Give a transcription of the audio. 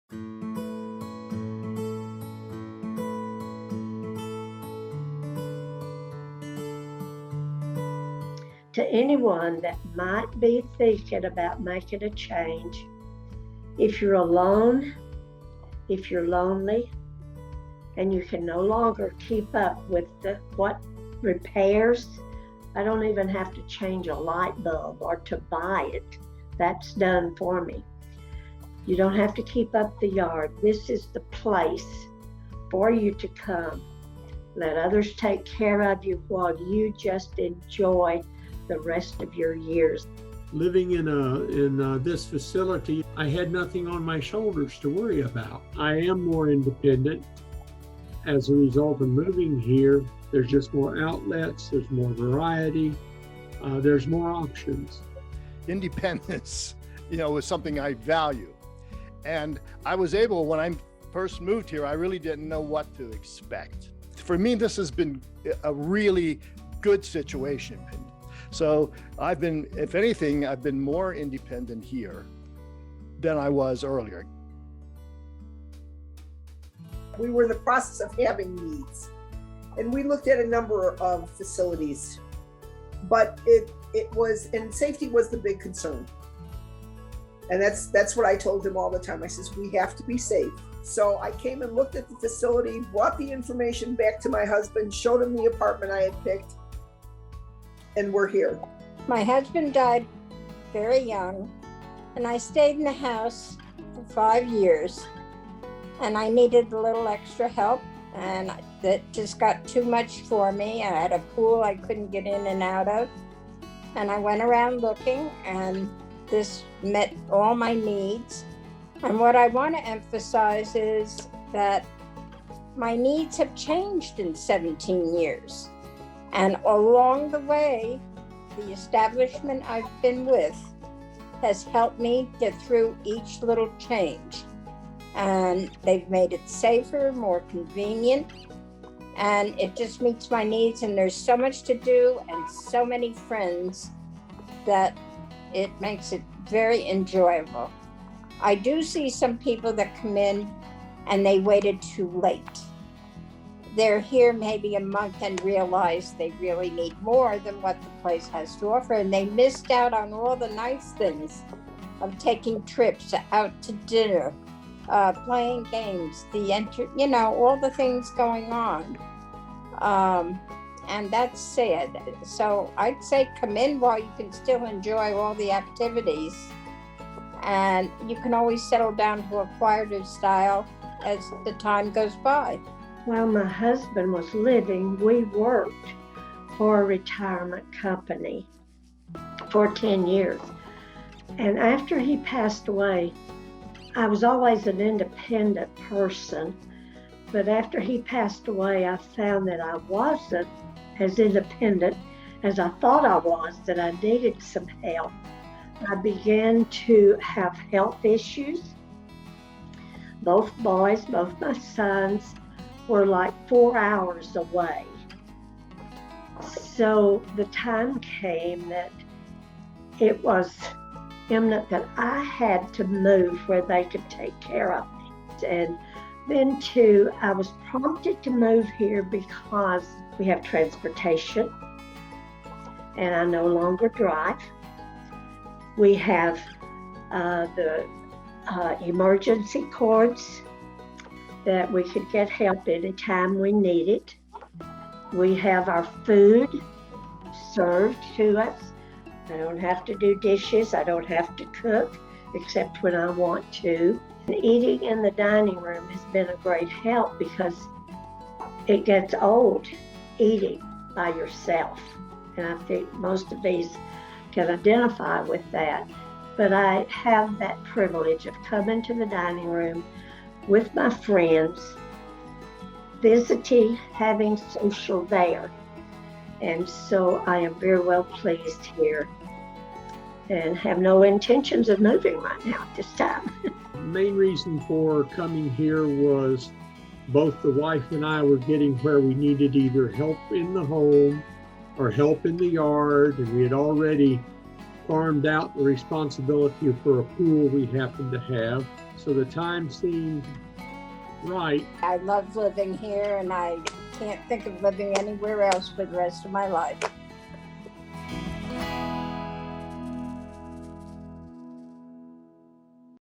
To anyone that might be thinking about making a change, if you're alone, if you're lonely, and you can no longer keep up with what repairs, I don't even have to change a light bulb or to buy it. That's done for me. You don't have to keep up the yard. This is the place for you to come. Let others take care of you while you just enjoy the rest of your years. Living in this facility, I had nothing on my shoulders to worry about. I am more independent. As a result of moving here, there's just more outlets, there's more variety, there's more options. Independence, was something I value. And I was able, when I first moved here, I really didn't know what to expect. For me, this has been a really good situation. So I've been, if anything, I've been more independent here than I was earlier. We were in the process of having needs, and we looked at a number of facilities, but it was, and safety was the big concern. And that's what I told him all the time. I says, we have to be safe. So I came and looked at the facility, brought the information back to my husband, showed him the apartment I had picked, and we're here. My husband died very young, and I stayed in the house for 5 years, and I needed a little extra help, and that just got too much for me. I had a pool I couldn't get in and out of, and I went around looking, and this met all my needs. And what I want to emphasize is that my needs have changed in 17 years. And along the way, the establishment I've been with has helped me get through each little change. And they've made it safer, more convenient, and it just meets my needs. And there's so much to do and so many friends that it makes it very enjoyable. I do see some people that come in and they waited too late. They're here maybe a month and realize they really need more than what the place has to offer, and they missed out on all the nice things of taking trips out to dinner, playing games, all the things going on. And that's sad. So I'd say come in while you can still enjoy all the activities, and you can always settle down to a quieter style as the time goes by. While my husband was living, we worked for a retirement company for 10 years. And after he passed away, I was always an independent person, but after he passed away, I found that I wasn't as independent as I thought I was, that I needed some help. I began to have health issues. Both boys, both my sons, were like 4 hours away. So the time came that it was imminent that I had to move where they could take care of me. And then too, I was prompted to move here because we have transportation and I no longer drive. We have the emergency cords that we could get help anytime we need it. We have our food served to us. I don't have to do dishes. I don't have to cook except when I want to. And eating in the dining room has been a great help because it gets old eating by yourself. And I think most of these can identify with that. But I have that privilege of coming to the dining room with my friends, visiting, having social there. And so I am very well pleased here and have no intentions of moving right now at this time. The main reason for coming here was both the wife and I were getting where we needed either help in the home or help in the yard, and we had already farmed out the responsibility for a pool we happened to have. So the time seemed right. I love living here, and I can't think of living anywhere else for the rest of my life.